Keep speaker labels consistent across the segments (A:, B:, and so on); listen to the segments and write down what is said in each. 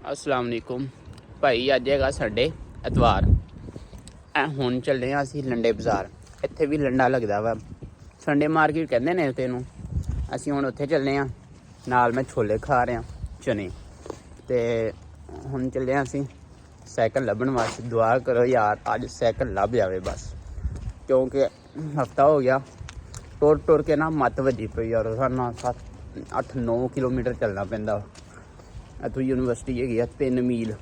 A: अस्सलाम वालेकुम भाई। अज है संडे एतवार। हुण चले असी लंडे बाज़ार। इत्थे भी लंडा लगदा वा, संडे मार्केट कहंदे ने तेनों। असी हुण उत्थे चले नाल मैं छोले खा रहा चने। ते हुण चले असी साइकिल लभण वास्ते। दुआ करो यार अज साइकिल लभ जावे बस, क्योंकि हफ्ता हो गया टुर टुर के ना मत वजी पई यार। सानू 7-8-9 किलोमीटर चलना पैंदा। इत्थों यूनीवर्सिटी है 3 मील,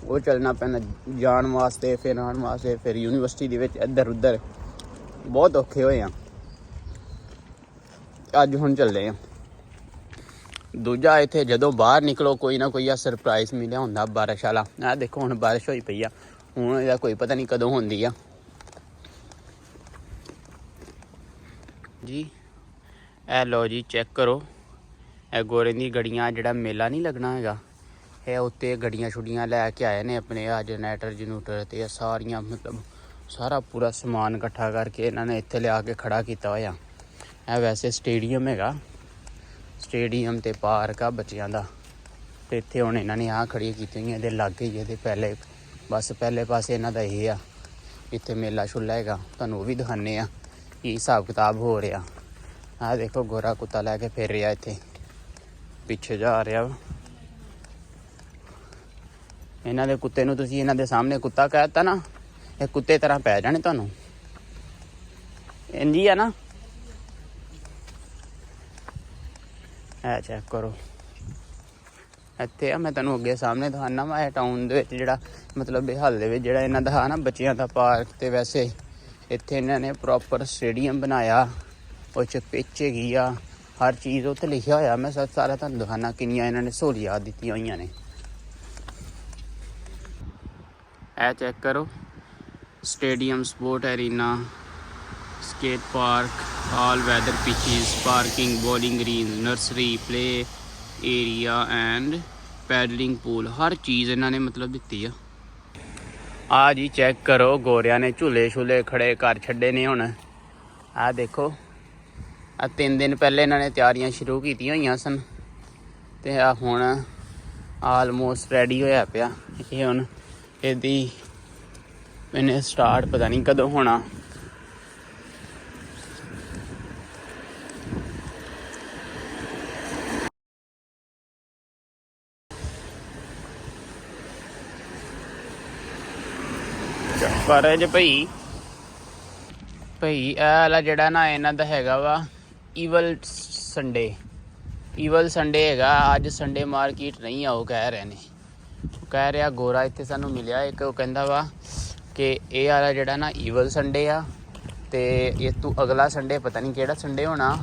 A: वो चलना पैंदा जान वास्ते, फिर आने वास्ते, फिर यूनीवर्सिटी दे विच इधर उधर बहुत औखे होए हैं। अज हुण चले हैं। दूजा इत्थे जदों बाहर निकलो कोई ना कोई सरप्राइज़ मिलिया हुंदा बारिश वाला। आ देखो हुण बारिश होई पई आ, हुण इहदा कोई पता नहीं कदों होंदी आ जी। ए लो जी चेक करो, ए गोरे दी गड्डियां जिहड़ा मेला नहीं लगना हैगा, ਇਹ ਉੱਤੇ ਗੱਡੀਆਂ ਛੁੱਡੀਆਂ ਲੈ ਕੇ ਆਏ ਨੇ ਆਪਣੇ ਆ ਜਨਰੇਟਰ ਜਨੂਟਰ ਤੇ ਸਾਰੀਆਂ, ਮਤਲਬ ਸਾਰਾ ਪੂਰਾ ਸਮਾਨ ਇਕੱਠਾ ਕਰਕੇ ਇਹਨਾਂ ਨੇ ਇੱਥੇ ਲਿਆ ਕੇ ਖੜਾ ਕੀਤਾ ਹੋਇਆ। ਇਹ ਵੈਸੇ ਸਟੇਡੀਅਮ ਹੈਗਾ, ਸਟੇਡੀਅਮ ਤੇ ਪਾਰਕ ਆ ਬੱਚਿਆਂ ਦਾ। ਤੇ ਇੱਥੇ ਹੁਣ ਇਹਨਾਂ ਨੇ ਆਹ ਖੜੀਆਂ ਕੀਤੀਆਂ ਹੋਈਆਂ ਇਹਦੇ ਲਾਗੇ ਹੀ, ਇਹਦੇ ਪਹਿਲੇ ਬਸ ਪਹਿਲੇ ਪਾਸੇ ਇਹਨਾਂ ਦਾ ਇਹ ਆ। ਇੱਥੇ ਮੇਲਾ ਛੁੱਲਾ ਹੈਗਾ, ਤੁਹਾਨੂੰ ਉਹ ਵੀ ਦਿਖਾਉਂਦੇ ਆ ਕੀ ਹਿਸਾਬ ਕਿਤਾਬ ਹੋ ਰਿਹਾ। ਆਹ ਦੇਖੋ ਗੋਰਾ ਕੁੱਤਾ ਲੈ ਕੇ ਫਿਰ ਰਿਹਾ, ਇੱਥੇ ਪਿੱਛੇ ਜਾ ਰਿਹਾ। ਇਹਨਾਂ ਦੇ ਕੁੱਤੇ ਨੂੰ ਤੁਸੀਂ ਇਹਨਾਂ ਦੇ ਸਾਹਮਣੇ ਕੁੱਤਾ ਕਹਿ ਦਿੱਤਾ ਨਾ, ਇਹ ਕੁੱਤੇ ਤਰ੍ਹਾਂ ਪੈ ਜਾਣੇ ਤੁਹਾਨੂੰ। ਇੰਝ ਹੀ ਆ ਨਾ। ਇਹ ਚੈੱਕ ਕਰੋ ਇੱਥੇ ਆ, ਮੈਂ ਤੁਹਾਨੂੰ ਅੱਗੇ ਸਾਹਮਣੇ ਦਿਖਾਉਣਾ ਵਾ। ਇਹ ਟਾਊਨ ਦੇ ਵਿੱਚ ਜਿਹੜਾ ਮਤਲਬ ਇਹ ਹਾਲ ਦੇ ਵਿੱਚ ਜਿਹੜਾ ਇਹਨਾਂ ਦਾ ਨਾ ਬੱਚਿਆਂ ਦਾ ਪਾਰਕ। ਤੇ ਵੈਸੇ ਇੱਥੇ ਇਹਨਾਂ ਨੇ ਪ੍ਰੋਪਰ ਸਟੇਡੀਅਮ ਬਣਾਇਆ, ਉਹ 'ਚ ਪਿੱਚ ਹੈਗੀ ਆ, ਹਰ ਚੀਜ਼ ਉੱਥੇ ਲਿਖਿਆ ਹੋਇਆ। ਮੈਂ ਸਾਰਾ ਤੁਹਾਨੂੰ ਦਿਖਾਉਣਾ ਕਿੰਨੀਆਂ ਇਹਨਾਂ ਨੇ ਸਹੂਲੀਅਤ ਦਿੱਤੀਆਂ ਹੋਈਆਂ ਨੇ। ਇਹ ਚੈੱਕ ਕਰੋ, stadium, sport arena, skate park, all weather pitches, parking, bowling green, nursery, play area and paddling pool। ਹਰ ਚੀਜ਼ ਇਹਨਾਂ ਨੇ ਮਤਲਬ ਦਿੱਤੀ ਆ। ਆ ਜੀ ਚੈੱਕ ਕਰੋ, ਗੋਰਿਆਂ ਨੇ ਝੂਲੇ ਛੂਲੇ ਖੜੇ ਕਰ ਛੱਡੇ ਨੇ ਹੁਣ। ਆਹ ਦੇਖੋ, ਆ 3 ਦਿਨ ਪਹਿਲੇ ਇਹਨਾਂ ਨੇ ਤਿਆਰੀਆਂ ਸ਼ੁਰੂ ਕੀਤੀਆਂ ਹੋਈਆਂ ਸਨ ਤੇ ਆ ਹੁਣ ਆਲਮੋਸਟ ਰੈਡੀ ਹੋਇਆ ਪਿਆ। ਇਹ ਹੁਣ ਇਹਦੀ ਇਹਨੇ ਸਟਾਰਟ ਪਤਾ ਨਹੀਂ ਕਦੋਂ ਹੋਣਾ। ਪਰ ਜੇ ਭਈ ਇਹ ਵਾਲਾ ਜਿਹੜਾ ਨਾ ਇਹਨਾਂ ਦਾ ਹੈਗਾ ਵਾ ਈਵਲ ਸੰਡੇ। ਈਵਲ ਸੰਡੇ ਹੈਗਾ ਅੱਜ, ਸੰਡੇ ਮਾਰਕੀਟ ਨਹੀਂ ਆ ਉਹ ਕਹਿ ਰਹੇ ਨੇ। ਕਹਿ ਰਿਹਾ ਗੋਰਾ ਇੱਥੇ ਸਾਨੂੰ ਮਿਲਿਆ ਇੱਕ, ਉਹ ਕਹਿੰਦਾ ਵਾ ਕਿ ਇਹ ਵਾਲਾ ਜਿਹੜਾ ਨਾ ਈਵਲ ਸੰਡੇ ਆ ਤੇ ਇਹ ਤੋਂ ਅਗਲਾ ਸੰਡੇ ਪਤਾ ਨਹੀਂ ਕਿਹੜਾ ਸੰਡੇ ਹੋਣਾ,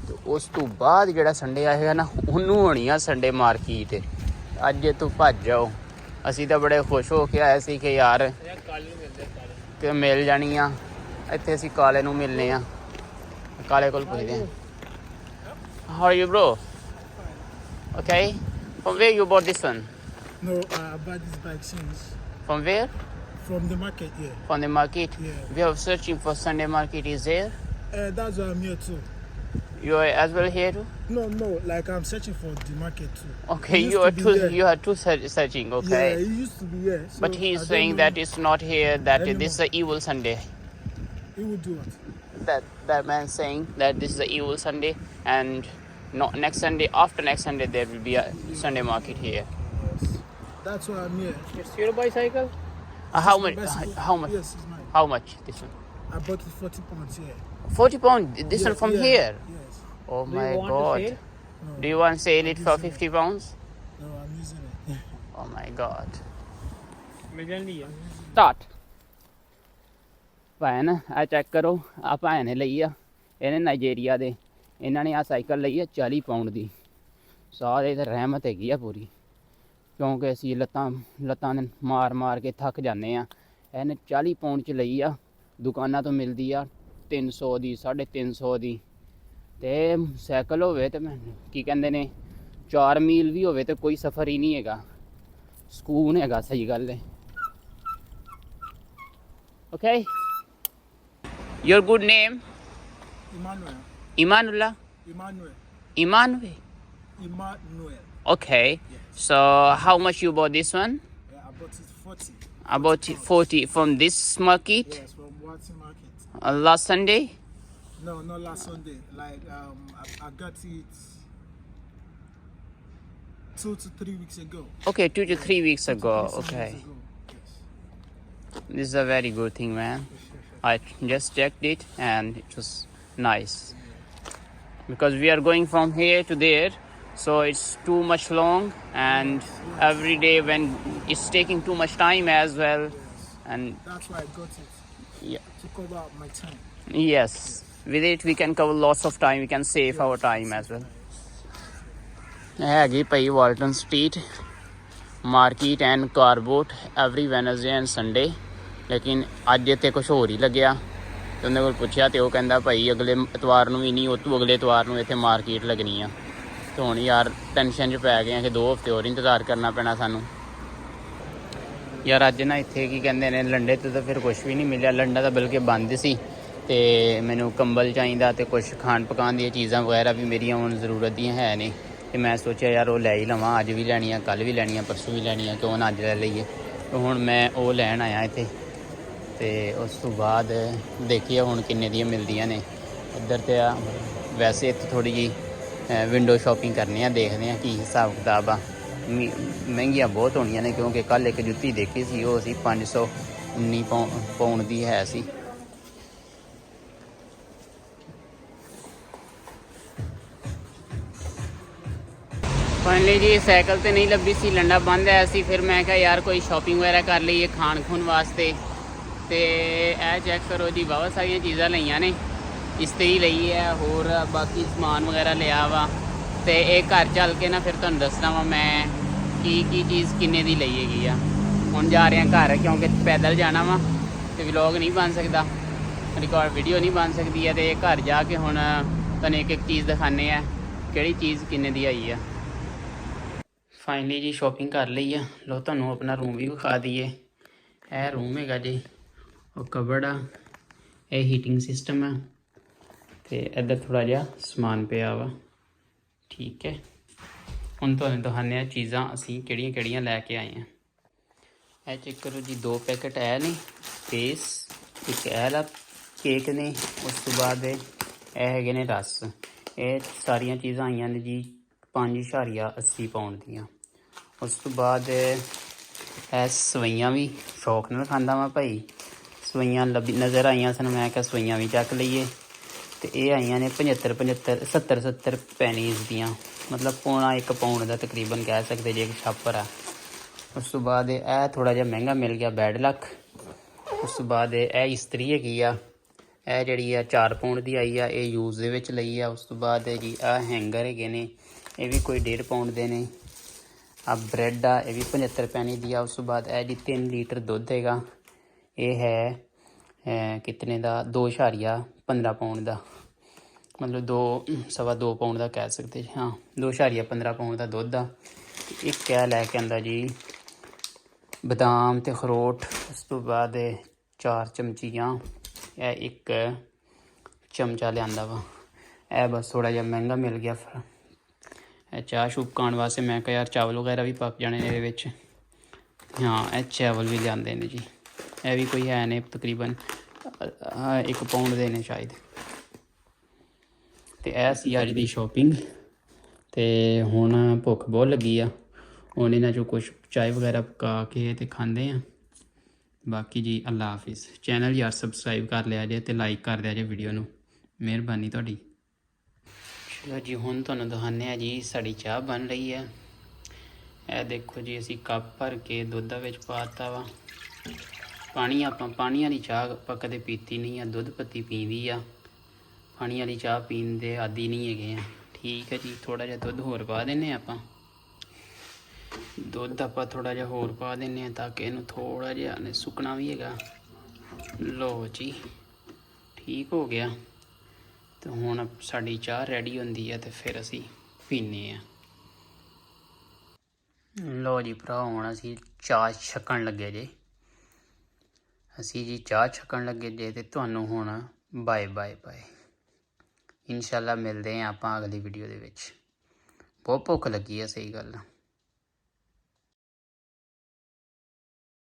A: ਤੇ ਉਸ ਤੋਂ ਬਾਅਦ ਜਿਹੜਾ ਸੰਡੇ ਆਏਗਾ ਨਾ ਉਹਨੂੰ ਹੋਣੀ ਆ ਸੰਡੇ ਮਾਰਕੀਟ। ਅੱਜ ਤੂੰ ਭੱਜ ਜਾਓ। ਅਸੀਂ ਤਾਂ ਬੜੇ ਖੁਸ਼ ਹੋ ਕੇ ਆਏ ਸੀ ਕਿ ਯਾਰ ਕਿ ਮਿਲ ਜਾਣੀ ਆ। ਇੱਥੇ ਅਸੀਂ ਕਾਲੇ ਨੂੰ ਮਿਲਨੇ ਆ, ਕਾਲੇ ਕੋਲ ਪੁੱਛਦੇ ਆ। How are you bro? Okay. From where you bought this one?
B: No, I bought this bike since.
A: From where?
B: From the market, yeah.
A: From the market?
B: Yeah.
A: We are searching for Sunday market. Is there?
B: That's why I'm here too.
A: You are as well here too?
B: No, like I'm searching for the market too.
A: Okay, you are two searching, okay.
B: Yeah, it used to be here. So
A: but he's saying that it's not here, that
B: anymore.
A: this is the evil Sunday.
B: He would do what?
A: That man saying that this is the evil Sunday, and not next Sunday, after next Sunday there will be a Sunday market here.
B: Yes. That's why I'm here.
A: It's your bicycle? How much? How much?
B: Yes, it's mine.
A: How much this one?
B: I bought it 40 pounds here.
A: 40 pounds. This one from here?
B: Yes.
A: Oh my God.
B: No,
A: Do you want to sell it for 50 pounds?
B: no, I'm using it.
A: Oh my God. Start. ਭੈਣ ਆ check ਕਰੋ, ਆ ਭੈਣ ਨੇ ਲਈ ਆ, ਇਹਨੇ Nigeria ਦੇ। ਇਹਨਾਂ ਨੇ ਆ ਸਾਈਕਲ ਲਈ ਆ 40 ਪਾਉਂਡ ਦੀ। ਸਾਰੇ ਤੇ ਰਹਿਮਤ ਹੈਗੀ ਆ ਪੂਰੀ, ਕਿਉਂਕਿ ਅਸੀਂ ਲੱਤਾਂ ਮਾਰ ਕੇ ਥੱਕ ਜਾਂਦੇ ਆ। ਇਹਨੇ 40 ਪਾਉਂਡ 'ਚ ਲਈ ਆ। ਦੁਕਾਨਾਂ ਤੋਂ ਮਿਲਦੀ ਆ 300 ਦੀ, 350 ਦੀ। ਤੇ ਸਾਈਕਲ ਹੋਵੇ ਤੇ ਮੈਂ ਕੀ ਕਹਿੰਦੇ ਨੇ 4 ਮੀਲ ਵੀ ਹੋਵੇ ਤੇ ਕੋਈ ਸਫ਼ਰ ਹੀ ਨਹੀਂ ਹੈਗਾ, ਸਕੂਨ ਹੈਗਾ। ਸਹੀ ਗੱਲ ਹੈ। Okay. Your good name?
B: Emmanuel.
A: Imanullah?
B: Emmanuel.
A: Emmanuel?
B: Emmanuel.
A: Okay.
B: Yes.
A: So how much you bought this one?
B: Yeah, I bought it 40.
A: About 40 from this market
B: Yes, from Watson Market.
A: last Sunday.
B: No, not last Sunday. Like I got it 2 to 3 weeks ago.
A: Okay, 2 to 3 weeks
B: 2 to 3
A: ago.
B: Sundays
A: Okay,
B: ago. Yes.
A: this is a very good thing, man. I just checked it and it was nice because we are going from here to there, so it's too much long, and
B: Yes.
A: every day when it's taking too much time as well.
B: Yes.
A: And
B: That's why I got it
A: yeah,
B: to cover up my time.
A: yes, with it we can cover lots of time, we can save our time as well. ਹੈਗੀ ਭਾਈ Walton street market and car boot every Wednesday and Sunday, ਲੇਕਿਨ ਅੱਜ ਇੱਥੇ ਕੁਛ ਹੋਰ ਹੀ ਲੱਗਿਆ ਤੇ ਉਹਨੇ ਕੋਲ ਪੁੱਛਿਆ ਤੇ ਉਹ ਕਹਿੰਦਾ ਭਾਈ ਅਗਲੇ ਐਤਵਾਰ ਨੂੰ ਵੀ ਨਹੀਂ, ਉਹ ਤੋਂ ਅਗਲੇ ਐਤਵਾਰ ਨੂੰ ਇੱਥੇ ਮਾਰਕੀਟ ਲੱਗਣੀ ਆ। ਤੇ ਹੁਣ ਯਾਰ ਟੈਨਸ਼ਨ 'ਚ ਪੈ ਗਏ ਆ ਕਿ 2 ਹਫ਼ਤੇ ਹੋਰ ਇੰਤਜ਼ਾਰ ਕਰਨਾ ਪੈਣਾ ਸਾਨੂੰ। ਯਾਰ ਅੱਜ ਨਾ ਇੱਥੇ ਕੀ ਕਹਿੰਦੇ ਨੇ, ਲੰਡੇ ਤੋਂ ਤਾਂ ਫਿਰ ਕੁਛ ਵੀ ਨਹੀਂ ਮਿਲਿਆ, ਲੰਡਾ ਤਾਂ ਬਲਕਿ ਬੰਦ ਸੀ ਤੇ ਮੈਨੂੰ ਕੰਬਲ ਚਾਹੀਦਾ ਤੇ ਕੁਛ ਖਾਣ ਪਕਾਉਣ ਦੀਆਂ ਚੀਜ਼ਾਂ ਵਗੈਰਾ ਵੀ ਮੇਰੀਆਂ ਹੁਣ ਜ਼ਰੂਰਤ ਦੀਆਂ ਹੈ ਨਹੀਂ, ਤੇ ਮੈਂ ਸੋਚਿਆ ਯਾਰ ਉਹ ਲੈ ਹੀ ਲਵਾਂ, ਅੱਜ ਵੀ ਲੈਣੀ ਆ, ਕੱਲ੍ਹ ਵੀ ਲੈਣੀ ਆ, ਪਰਸੋਂ ਵੀ ਲੈਣੀ ਆ, ਕਿਉਂ ਨਾ ਅੱਜ ਲੈ ਲਈਏ। ਤੇ ਹੁਣ ਮੈਂ ਉਹ ਲੈਣ ਆਇਆ ਇੱਥੇ, ਤੇ ਉਸ ਤੋਂ ਬਾਅਦ ਦੇਖੀਏ ਹੁਣ ਕਿੰਨੇ ਦੀਆਂ ਮਿਲਦੀਆਂ ਨੇ। ਇੱਧਰ ਤੇ ਆ ਵੈਸੇ ਇੱਥੇ ਥੋੜ੍ਹੀ ਜਿਹੀ ਵਿੰਡੋ ਸ਼ਾਪਿੰਗ ਕਰਨੀ ਆ, ਦੇਖਦੇ ਹਾਂ ਕੀ ਹਿਸਾਬ ਕਿਤਾਬ ਆ। ਮਹਿੰਗੀਆਂ ਬਹੁਤ ਹੋਣੀਆਂ ਨੇ ਕਿਉਂਕਿ ਕੱਲ੍ਹ ਇੱਕ ਜੁੱਤੀ ਦੇਖੀ ਸੀ, ਉਹ ਸੀ 519 ਪਾਉਂਡ ਦੀ ਹੈ ਸੀ। ਫਾਈਨਲੀ ਜੀ ਸਾਈਕਲ ਤੇ ਨਹੀਂ ਲੱਭੀ ਸੀ, ਲੰਡਾ ਬੰਦ ਆਇਆ ਸੀ। ਫਿਰ ਮੈਂ ਕਿਹਾ ਯਾਰ ਕੋਈ ਸ਼ਾਪਿੰਗ ਵਗੈਰਾ ਕਰ ਲਈਏ ਖਾਣ ਖੂਣ ਵਾਸਤੇ। ਤੇ ਇਹ ਚੈੱਕ ਕਰੋ ਜੀ, ਬਹੁਤ ਸਾਰੀਆਂ ਚੀਜ਼ਾਂ ਲਈਆਂ ਨੇ, ਇਸਤਰੀ ਲਈ ਹੈ, ਹੋਰ ਬਾਕੀ ਸਮਾਨ ਵਗੈਰਾ ਲਿਆ ਵਾ। ਤੇ ਇਹ ਘਰ ਚੱਲ ਕੇ ਨਾ ਫਿਰ ਤੁਹਾਨੂੰ ਦੱਸਣਾ ਵਾ ਮੈਂ ਕੀ ਚੀਜ਼ ਕਿੰਨੇ ਦੀ ਲਈ ਹੈਗੀ ਆ। ਹੁਣ ਜਾ ਰਹੇ ਹਾਂ ਘਰ ਕਿਉਂਕਿ ਪੈਦਲ ਜਾਣਾ ਵਾ ਤੇ ਵਲੌਗ ਨਹੀਂ ਬਣ ਸਕਦਾ, ਰਿਕਾਰਡ ਵੀਡੀਓ ਨਹੀਂ ਬਣ ਸਕਦੀ ਹੈ। ਤੇ ਘਰ ਜਾ ਕੇ ਹੁਣ ਤੁਹਾਨੂੰ ਇੱਕ ਚੀਜ਼ ਦਿਖਾਉਂਦੇ ਆ ਕਿਹੜੀ ਚੀਜ਼ ਕਿੰਨੇ ਦੀ ਆਈ ਆ। ਫਾਈਨਲੀ ਜੀ ਸ਼ਾਪਿੰਗ ਕਰ ਲਈ ਆ, ਲੋ ਤੁਹਾਨੂੰ ਆਪਣਾ ਰੂਮ ਵੀ ਵਿਖਾ ਦਈਏ। ਇਹ ਰੂਮ ਹੈਗਾ ਜੀ, ਉਹ ਕਬਰਡ ਆ, ਇਹ ਹੀਟਿੰਗ ਸਿਸਟਮ ਆ, ਤੇ ਇੱਧਰ ਥੋੜ੍ਹਾ ਜਿਹਾ ਸਮਾਨ ਪਿਆ ਵਾ। ਠੀਕ ਹੈ, ਹੁਣ ਤੁਹਾਨੂੰ ਦਿਖਾਉਂਦੇ ਹਾਂ ਚੀਜ਼ਾਂ ਅਸੀਂ ਕਿਹੜੀਆਂ ਕਿਹੜੀਆਂ ਲੈ ਕੇ ਆਏ ਹਾਂ। ਇਹ ਚੈੱਕ ਕਰੋ ਜੀ, 2 ਪੈਕਟ ਇਹ ਨੇ ਬੇਸ, ਇੱਕ ਇਹ ਵਾਲਾ ਕੇਕ ਨੇ, ਉਸ ਤੋਂ ਬਾਅਦ ਇਹ ਹੈਗੇ ਨੇ ਰਸ। ਇਹ ਸਾਰੀਆਂ ਚੀਜ਼ਾਂ ਆਈਆਂ ਨੇ ਜੀ 5.80 ਪਾਉਂਡ ਦੀਆਂ। ਉਸ ਤੋਂ ਬਾਅਦ ਇਹ ਸਵਈਆਂ ਵੀ ਸ਼ੌਕ ਨਾਲ ਖਾਂਦਾ ਵਾਂ ਭਾਈ, ਸਵਈਆਂ ਨਜ਼ਰ ਆਈਆਂ ਸਨ, ਮੈਂ ਕਿਹਾ ਸਵਈਆਂ ਵੀ ਚੱਕ ਲਈਏ। ਤੇ ਇਹ ਆਈਆਂ ਨੇ 70 ਪੈਨੀਜ਼ ਦੀਆਂ, ਮਤਲਬ ਪੌਣਾ 1 ਪਾਉਂਡ ਦਾ ਤਕਰੀਬਨ ਕਹਿ ਸਕਦੇ ਜੇ, ਇੱਕ ਛਾਪਰ ਆ। ਉਸ ਤੋਂ ਬਾਅਦ ਇਹ ਥੋੜ੍ਹਾ ਜਿਹਾ ਮਹਿੰਗਾ ਮਿਲ ਗਿਆ, ਬੈਡ ਲੱਕ। ਉਸ ਤੋਂ ਬਾਅਦ ਇਹ ਇਸਤਰੀ ਹੈਗੀ ਆ, ਇਹ ਜਿਹੜੀ ਆ 4 ਪਾਉਂਡ ਦੀ ਆਈ ਆ, ਇਹ ਯੂਜ਼ ਦੇ ਵਿੱਚ ਲਈ ਆ। ਉਸ ਤੋਂ ਬਾਅਦ ਜੀ ਆਹ ਹੈਂਗਰ ਹੈਗੇ ਨੇ, ਇਹ ਵੀ ਕੋਈ 1.5 ਪਾਉਂਡ ਦੇ ਨੇ। ਆ ਬ੍ਰੈਡ ਆ, ਇਹ ਵੀ 75 ਪੈਨੀ ਦੀ ਆ। ਉਸ ਤੋਂ ਬਾਅਦ ਇਹ ਜੀ 3 ਲੀਟਰ ਦੁੱਧ ਹੈਗਾ, ਇਹ ਹੈ ਕਿਤਨੇ ਦਾ, 2.15 ਪਾਉਂਡ ਦਾ, ਮਤਲਬ 2.25 ਪਾਉਂਡ ਦਾ ਕਹਿ ਸਕਦੇ ਜੀ, ਹਾਂ 2.15 ਪਾਉਂਡ ਦਾ ਦੁੱਧ ਆ। ਇੱਕ ਇਹ ਲੈ ਕੇ ਆਂਦਾ ਜੀ ਬਦਾਮ ਤੇ ਅਖਰੋਟ। ਉਸ ਤੋਂ ਬਾਅਦ 4 ਚਮਚੀਆਂ, ਇਹ 1 ਚਮਚਾ ਲਿਆਂਦਾ ਵਾ। ਇਹ ਬਸ ਥੋੜ੍ਹਾ ਜਿਹਾ ਮਹਿੰਗਾ ਮਿਲ ਗਿਆ। ਫਿਰ ਇਹ ਚਾਹ ਸ਼ੂਪ ਪਕਾਉਣ ਵਾਸਤੇ ਮੈਂ ਕਿਹਾ ਯਾਰ ਚਾਵਲ ਵਗੈਰਾ ਵੀ ਪੱਕ ਜਾਣੇ ਨੇ ਇਹਦੇ ਵਿੱਚ। ਹਾਂ ਇਹ ਚਾਵਲ ਵੀ ਲਿਆਂਦੇ ਨੇ ਜੀ, ਇਹ ਵੀ ਕੋਈ ਹੈ ਨੇ ਤਕਰੀਬਨ 1 ਪਾਉਂਡ ਦੇ ਨੇ ਸ਼ਾਇਦ। ਤੇ ਇਹ ਸੀ ਅੱਜ ਦੀ ਸ਼ੋਪਿੰਗ। ਤੇ ਹੁਣ ਭੁੱਖ ਬਹੁਤ ਲੱਗੀ ਆ, ਹੁਣ ਇਹਨਾਂ 'ਚੋਂ ਕੁਛ ਚਾਹ ਵਗੈਰਾ ਪਕਾ ਕੇ ਤੇ ਖਾਂਦੇ ਆ। ਬਾਕੀ ਜੀ ਅੱਲਾ ਹਾਫਿਜ਼। ਚੈਨਲ ਯਾਰ ਸਬਸਕ੍ਰਾਈਬ ਕਰ ਲਿਆ ਜੇ ਤੇ ਲਾਈਕ ਕਰ ਦਿਆ ਜੇ ਵੀਡੀਓ ਨੂੰ, ਮਿਹਰਬਾਨੀ ਤੁਹਾਡੀ। ਚਲੋ ਜੀ ਹੁਣ ਤੁਹਾਨੂੰ ਦਿਖਾਉਂਦੇ ਆ ਜੀ ਸਾਡੀ ਚਾਹ ਬਣ ਰਹੀ ਹੈ। ਇਹ ਦੇਖੋ ਜੀ, ਅਸੀਂ ਕੱਪ ਭਰ ਕੇ ਦੁੱਧ ਵਿੱਚ ਪਾ ਦਿੱਤਾ ਵਾ ਪਾਣੀ। ਆਪਾਂ ਪਾਣੀ ਵਾਲੀ ਚਾਹ ਆਪਾਂ ਕਦੇ ਪੀਤੀ ਨਹੀਂ ਆ, ਦੁੱਧ ਪੱਤੀ ਪੀਂਦੀ ਆ, ਪਾਣੀ ਵਾਲੀ ਚਾਹ ਪੀਣ ਦੇ ਆਦੀ ਨਹੀਂ ਹੈਗੇ ਆ। ਠੀਕ ਹੈ ਜੀ, ਥੋੜ੍ਹਾ ਜਿਹਾ ਦੁੱਧ ਹੋਰ ਪਾ ਦਿੰਦੇ ਆਪਾਂ, ਦੁੱਧ ਆਪਾਂ ਥੋੜ੍ਹਾ ਜਿਹਾ ਹੋਰ ਪਾ ਦਿੰਦੇ ਹਾਂ ਤਾਂ ਕਿ ਇਹਨੂੰ ਥੋੜ੍ਹਾ ਜਿਹਾ ਨੇ ਸੁੱਕਣਾ ਵੀ ਹੈਗਾ। ਲਓ ਜੀ ਠੀਕ ਹੋ ਗਿਆ। ਤੇ ਹੁਣ ਸਾਡੀ ਚਾਹ ਰੈਡੀ ਹੁੰਦੀ ਹੈ ਤੇ ਫਿਰ ਅਸੀਂ ਪੀਂਦੇ ਹਾਂ। ਲਓ ਜੀ ਭਰਾ, ਹੁਣ ਅਸੀਂ ਚਾਹ ਛਕਣ ਲੱਗੇ ਜੇ, ਅਸੀਂ ਜੀ ਚਾਹ ਛਕਣ ਲੱਗੇ ਜੇ। ਤੇ ਤੁਹਾਨੂੰ ਹੁਣ ਬਾਏ ਬਾਏ ਬਾਏ, ਇਨਸ਼ਾਅੱਲਾ ਮਿਲਦੇ ਹਾਂ ਆਪਾਂ ਅਗਲੀ ਵੀਡੀਓ ਦੇ ਵਿੱਚ। ਬਹੁਤ ਭੁੱਖ ਲੱਗੀ ਆ, ਸਹੀ ਗੱਲ ਆ।